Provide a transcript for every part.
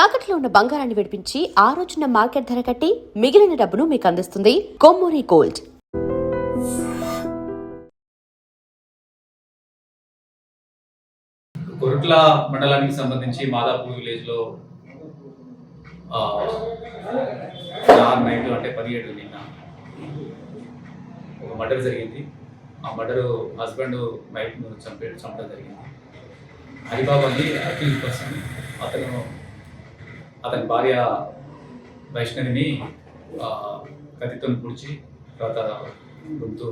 తాకట్లో ఉన్న బంగారాన్ని విడిపించి ఆ రోజున మార్కెట్ ధర కట్టి మిగిలిన డబ్బును మీకు అందిస్తుంది కొమ్మూరి గోల్డ్. కొరుట్ల మండలానికి సంబంధించి మాదాపూర్ విలేజ్ లో నైట్ అంటే 17 నిన్న ఒక మర్డర్ జరిగింది. ఆ మర్డర్ హస్బెండ్ వైఫ్ ను చంపడం జరిగింది. హరిబాబు అని అఖిల్ పర్సన్, అతని భార్య వైష్ణవిని కత్తితో పొడిచి తర్వాత గొంతు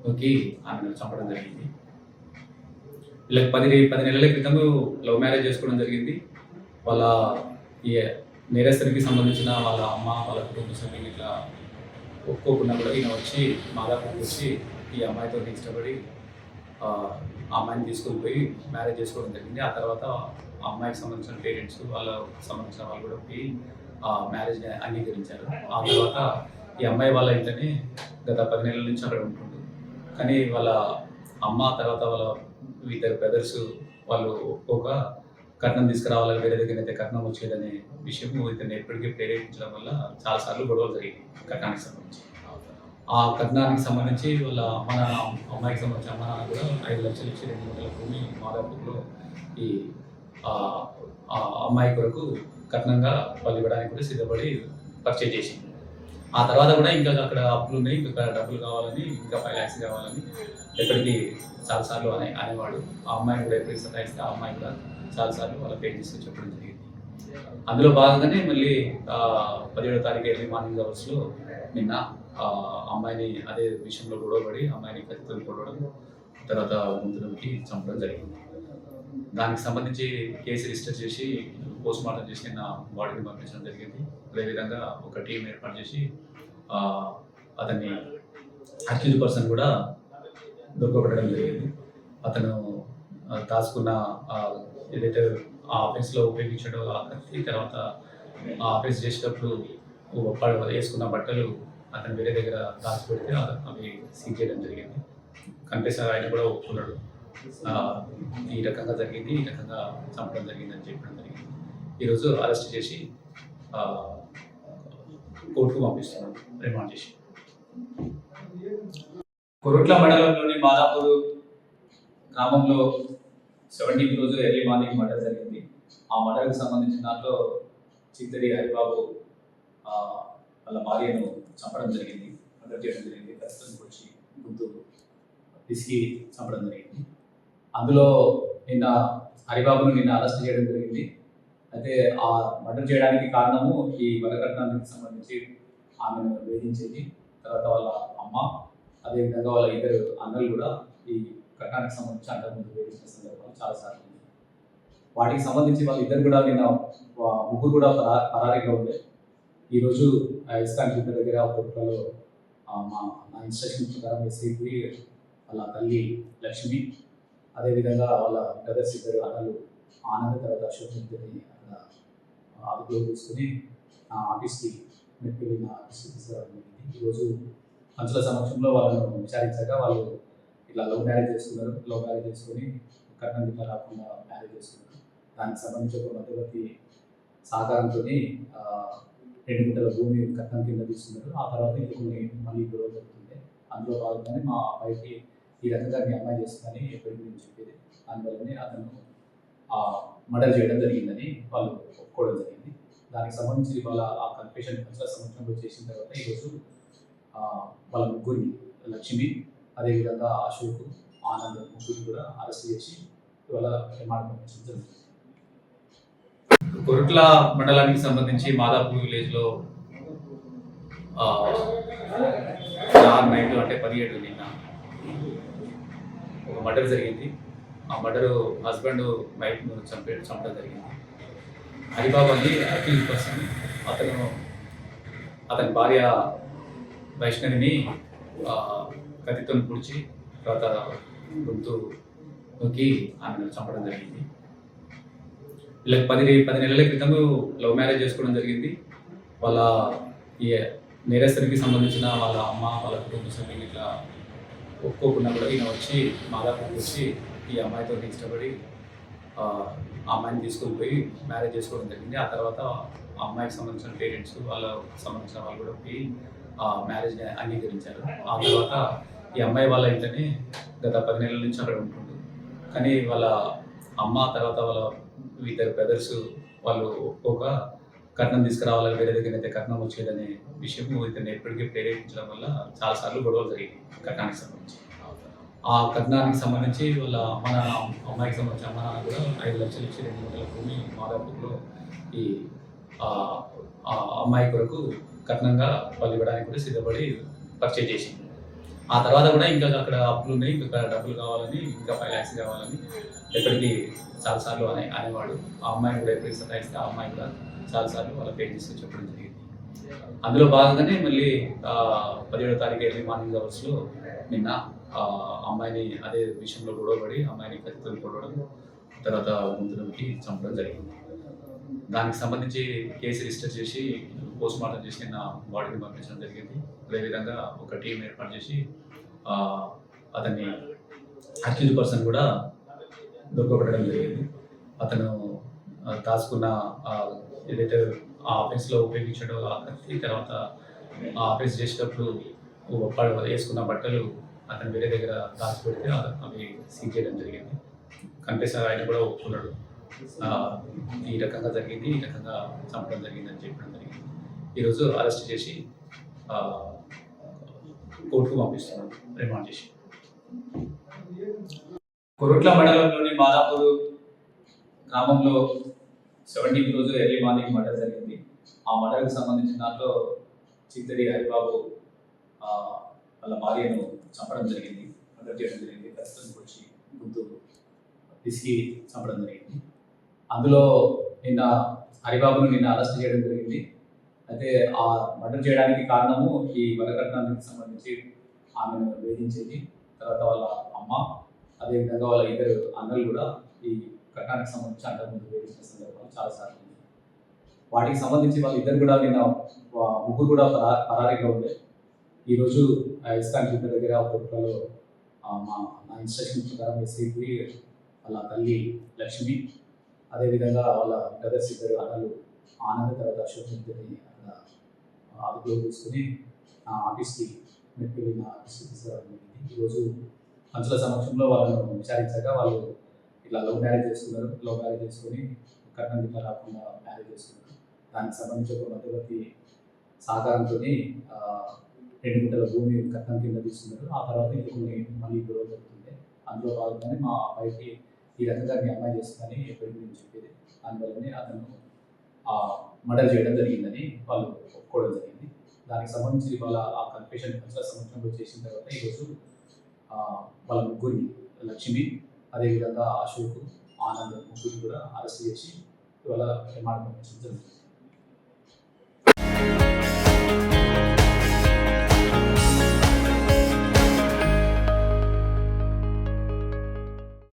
నొక్కి ఆమెను చంపడం జరిగింది. వీళ్ళకి 10 నెలల క్రితం లవ్ మ్యారేజ్ చేసుకోవడం జరిగింది. వాళ్ళ ఈ నేరస్తునికి సంబంధించిన వాళ్ళ అమ్మ, వాళ్ళ కుటుంబ సభ్యులు ఇట్లా ఒప్పుకోకుండా కూడా ఈయన వచ్చి మాదాపూర్కి వచ్చి ఈ అమ్మాయితో ఇష్టపడి ఆ అమ్మాయిని తీసుకొని పోయి మ్యారేజ్ చేసుకోవడం జరిగింది. ఆ తర్వాత ఆ అమ్మాయికి సంబంధించిన పేరెంట్స్, వాళ్ళకి సంబంధించిన వాళ్ళు కూడా పోయి ఆ మ్యారేజ్ని అంగీకరించారు. ఆ తర్వాత ఈ అమ్మాయి వాళ్ళ ఇంట్లోనే గత 10 నెలల నుంచి అక్కడ ఉంటుండు. కానీ వాళ్ళ అమ్మ తర్వాత వాళ్ళ ఇద్దరు బ్రదర్స్ వాళ్ళు ఒప్పుకోక కట్నం తీసుకురావాలని వేరే దగ్గర అయితే కట్నం వచ్చేదనే విషయం ఇతను ఎప్పటికీ ప్రేరేపించడం వల్ల చాలాసార్లు గొడవలు జరిగింది కట్నానికి సంబంధించి. ఆ కట్నానికి సంబంధించి వాళ్ళ అమ్మాయికి సంబంధించి అమ్మ నాన్న కూడా 5 లక్షలు ఇచ్చి 2 మూటల భూమి మాదాపూర్లో ఈ అమ్మాయి కొరకు కట్నంగా వాళ్ళు ఇవ్వడానికి కూడా సిద్ధపడి పర్చేజ్ చేసింది. ఆ తర్వాత కూడా ఇంకా అక్కడ అప్పులు ఉన్నాయి, ఇంకా డబ్బులు కావాలని, ఇంకా 5 lakhs కావాలని ఎప్పటికీ చాలాసార్లు అనేవాడు. ఆ అమ్మాయిని కూడా ఎప్పటికీ సతాయిస్తే ఆ అమ్మాయి కూడా చాలాసార్లు వాళ్ళ పేరెంట్స్ చెప్పడం జరిగింది. అందులో భాగంగానే మళ్ళీ 17వ తారీఖు ఎర్లీ మార్నింగ్ అవర్స్లో నిన్న అమ్మాయిని అదే విషయంలో గొడవపడి అమ్మాయిని కత్తితో కొట్టడం, తర్వాత గొంతులోకి చంపడం జరిగింది. దానికి సంబంధించి కేసు రిజిస్టర్ చేసి పోస్ట్ మార్టం చేసి నిన్న బాడీని పంపించడం జరిగింది. అదేవిధంగా ఒక టీం ఏర్పాటు చేసి అతన్ని అక్యూజ్ పర్సన్ కూడా దొరకబడడం జరిగింది. అతను దాచుకున్న ఏదైతే ఆ ఆఫీస్లో ఉపయోగించడో ఆ కత్తి, తర్వాత ఆ ఆఫీస్ చేసేటప్పుడు వేసుకున్న బట్టలు అతను వేరే దగ్గర దాచిపెడితే అవి సీజ్ చేయడం జరిగింది. కనిపిస్తారు ఆయన కూడా ఒప్పుకున్నాడు, ఈ రకంగా జరిగింది, ఈ రకంగా చంపడం జరిగిందని చెప్పడం జరిగింది. ఈరోజు అరెస్ట్ చేసి కోర్టుకు పంపిస్తున్నాం రిమాండ్ చేసి. కొరుట్ల మండలంలోని మాదాపూర్ గ్రామంలో 17వ రోజు ఎర్లీ మార్నింగ్ మర్డర్ జరిగింది. ఆ మర్డర్కి సంబంధించిన దాంట్లో చిత్తడి హరిబాబు వాళ్ళ భార్యను చంపడం జరిగింది, మర్డర్ చేయడం జరిగింది. ప్రస్తుతం వచ్చి గుంతు పిసికి చంపడం జరిగింది. అందులో నిన్న హరిబాబును అరెస్ట్ చేయడం జరిగింది. అయితే ఆ మర్డర్ చేయడానికి కారణము ఈ వరకట్నానికి సంబంధించి ఆమెను వేధించేది, తర్వాత వాళ్ళ అమ్మ, అదేవిధంగా వాళ్ళ 2 అన్నలు కూడా ఈ కట్నానికి సంబంధించి అంతకుముందు వేధించిన సందర్భాలు చాలాసార్లు ఉంది. వాటికి సంబంధించి వాళ్ళిద్దరు కూడా ముగ్గురు కూడా పరారీగా ఉండే. ఈరోజు ఇస్కాన్ జిల్లా దగ్గర కొరుట్లలో నా ఇన్స్ట్రక్షన్ ప్రకారం ఎస్ఐకి వాళ్ళ తల్లి లక్ష్మి, అదేవిధంగా వాళ్ళ బ్రదర్స్ 2 అన్నలు ఆనంద్, తర్వాత అశోక్ ఇద్దరిని అదుపులో తీసుకుని ఆఫీస్కి మెట్టుకెళ్ళిన ఆఫీస్కి తీసుకురావడం జరిగింది. ఈరోజు పంచుల సమక్షంలో వాళ్ళను విచారించాక వాళ్ళు ఇట్లా లవ్ మ్యారేజ్ చేసుకుని కట్నం ఇట్లా రాకుండా మ్యారేజ్ చేసుకున్నారు. దానికి సంబంధించి ఒక మధ్యవర్తి సహకారంతో 2 గుంటల భూమి కట్నం కింద తీసుకున్నారు. ఆ తర్వాత ఇంకా కొన్ని మళ్ళీ గొడవలు జరుగుతుంది. అందులో భాగంగానే మా అబ్బాయికి ఈ రకంగా మీ అమ్మాయి చేస్తుందని ఎప్పటికీ నేను చెప్పేది. అందువల్లనే అతను మర్డర్ చేయడం జరిగిందని వాళ్ళు ఒప్పుకోవడం జరిగింది. దానికి సంబంధించి వాళ్ళ ఆ కన్ఫెషన్ పంచుల సమక్షంలో చేసిన తర్వాత ఈరోజు వాళ్ళ ముగ్గురిని లక్ష్మి, అదేవిధంగా అశోక్, ఆనంద్ ముగ్గురిని కూడా అరెస్ట్ చేసి ఇవాళ రిమాండ్ పంపించడం జరుగుతుంది. కొరుట్ల మండలానికి సంబంధించి మాదాపూర్ విలేజ్లో నైట్ అంటే 17 నిన్న ఒక మర్డర్ జరిగింది. ఆ మర్డర్ హస్బెండ్ వైఫ్ను చంపడం జరిగింది. హరిబాబు అని అఖిల్ పర్సన్, అతని భార్య వైష్ణవిని కత్తితో పొడిచి తర్వాత గొంతు నొక్కి ఆమెను చంపడం జరిగింది. వీళ్ళకి 10 నెలల క్రితం లవ్ మ్యారేజ్ చేసుకోవడం జరిగింది. వాళ్ళ ఈ నేరస్తునికి సంబంధించిన వాళ్ళ అమ్మ, వాళ్ళ కుటుంబ సభ్యులు ఇట్లా ఒప్పుకోకుండా కూడా ఈయన వచ్చి మాదాపూర్కి వచ్చి ఈ అమ్మాయితో ఇష్టపడి ఆ అమ్మాయిని తీసుకొని పోయి మ్యారేజ్ చేసుకోవడం జరిగింది. ఆ తర్వాత ఆ అమ్మాయికి సంబంధించిన పేరెంట్స్ వాళ్ళ సంబంధించిన వాళ్ళు కూడా పోయి ఆ మ్యారేజ్ని అంగీకరించారు. ఆ తర్వాత ఈ అమ్మాయి వాళ్ళ ఇంట్లోనే గత 10 నెలల నుంచి అక్కడ ఉంటుండు. కానీ వాళ్ళ అమ్మ తర్వాత వాళ్ళ ఇద్దరు బ్రదర్స్ వాళ్ళు ఒప్పుకోక కట్నం తీసుకురావాలని వేరే దగ్గర అయితే కట్నం వచ్చేదనే విషయం ఇతన్ని ఎప్పటికీ ప్రేరేపించడం వల్ల చాలాసార్లు గొడవలు జరిగాయి కట్నానికి సంబంధించి. ఆ కట్నానికి సంబంధించి వాళ్ళ అమ్మాయికి సంబంధించి అమ్మ నాన్న కూడా 5 లక్షలు ఇచ్చి 2 గుంటల భూమి మాదాపూర్లో ఈ ఆ అమ్మాయి కొరకు కట్నంగా వాళ్ళు ఇవ్వడానికి కూడా సిద్ధపడి పర్చేజ్ చేసింది. ఆ తర్వాత కూడా ఇంకా అక్కడ అప్పులు ఉన్నాయి, ఇంకా డబ్బులు కావాలని, ఇంకా 5 lakhs కావాలని ఎప్పటికీ చాలాసార్లు అనేవాడు. ఆ అమ్మాయిని కూడా ఎప్పటికీ సతాయిస్తే ఆ అమ్మాయి కూడా చాలాసార్లు వాళ్ళ పేరెంట్స్కి చెప్పడం జరిగింది. అందులో భాగంగానే మళ్ళీ 17వ తారీఖు ఎర్లీ మార్నింగ్ అవర్స్లో నిన్న అమ్మాయిని అదే విషయంలో గొడవపడి అమ్మాయిని కత్తితో కొట్టడం, తర్వాత గొంతులోకి చంపడం జరిగింది. దానికి సంబంధించి కేసు రిజిస్టర్ చేసి పోస్ట్ మార్టం చేసి నిన్న బాడీని పంపించడం జరిగింది. అదేవిధంగా ఒక టీం ఏర్పాటు చేసి అతన్ని అక్యూజ్డ్ పర్సన్ కూడా దొరకబడడం జరిగింది. అతను దాచుకున్న ఏదైతే ఆ ఆఫీస్లో ఉపయోగించడం ఆ కత్తి, తర్వాత ఆ ఆఫీస్ చేసేటప్పుడు వేసుకున్న బట్టలు అతను వేరే దగ్గర దాచిపెడితే అవి సీజ్ చేయడం జరిగింది. కనిపిస్తారు ఆయన కూడా ఒప్పుకున్నాడు. ఈ రకంగా జరిగింది, ఈ రకంగా చంపడం జరిగిందని చెప్పడం జరిగింది. ఈరోజు అరెస్ట్ చేసి కోర్టుకు పంపిస్తున్నాం రిమాండ్ చేసి. కొరుట్ల మండలంలోని మాదాపూర్ గ్రామంలో 17వ రోజు ఎర్లీ మార్నింగ్ మర్డర్ జరిగింది. ఆ మర్డర్కి సంబంధించిన దాంట్లో చిత్తడి హరిబాబు వాళ్ళ భార్యను చంపడం జరిగింది, మర్డర్ చేయడం జరిగింది. ప్రస్తుతం వచ్చి గుంతు పిసికి చంపడం జరిగింది. అందులో నిన్న హరిబాబును నిన్న అరెస్ట్ చేయడం జరిగింది. అయితే ఆ మర్డర్ చేయడానికి కారణము ఈ వరకట్నానికి సంబంధించి ఆమెను వేధించేది, తర్వాత వాళ్ళ అమ్మ, అదేవిధంగా వాళ్ళ ఇద్దరు అన్నలు కూడా ఈ కట్నానికి సంబంధించి అంతకుముందు వేధించిన సందర్భాలు చాలాసార్లు ఉంది. వాటికి సంబంధించి వాళ్ళ ఇద్దరు కూడా నిన్న ముగ్గురు కూడా పరారీలో ఉండే. ఈరోజు ఇస్కాన్ జిల్లా దగ్గర కోర్టులో నా ఇన్స్ట్రక్షన్ ప్రకారం ఎస్ఐపి వాళ్ళ తల్లి లక్ష్మి, అదేవిధంగా వాళ్ళ బ్రదర్స్ ఇద్దరు అన్నలు ఆనంద్, తర్వాత అశోక్ ఇద్దరిని అక్కడ అదుపులో తీసుకుని ఆఫీస్కి మెట్టుకెళ్ళి నా ఆఫీస్కి తీసుకురావడం జరిగింది. ఈరోజు పంచుల సమక్షంలో వాళ్ళను విచారించాక వాళ్ళు ఇట్లా లవ్ మ్యారేజ్ చేసుకుని కట్నం ఇట్లా రాకుండా మ్యారేజ్ చేసుకున్నారు. దానికి సంబంధించి ఒక మధ్యవర్తి సహకారంతో 2 గుంటల భూమి కట్నం కింద తీసుకున్నారు. ఆ తర్వాత ఇంకా కొన్ని మళ్ళీ గొడవ జరుగుతుంటే అందులో భాగంగానే మా అబ్బాయికి ఈ రకంగా మీ అమ్మాయి చేస్తుందని ఎప్పటి గురించి చెప్పేది, దానివల్లనే అతను మర్డర్ చేయడం జరిగిందని వాళ్ళు ఒప్పుకోవడం జరిగింది. దానికి సంబంధించి వాళ్ళ ఆ కన్ఫెషన్ పంచుల సమక్షంలో చేసిన తర్వాత ఈరోజు వాళ్ళ ముగ్గురిని లక్ష్మి, అదేవిధంగా అశోక్, ఆనంద్ ముగ్గురిని కూడా అరెస్ట్ చేసి ఇవాళ రిమాండ్ పంపించడం జరుగుతుంది.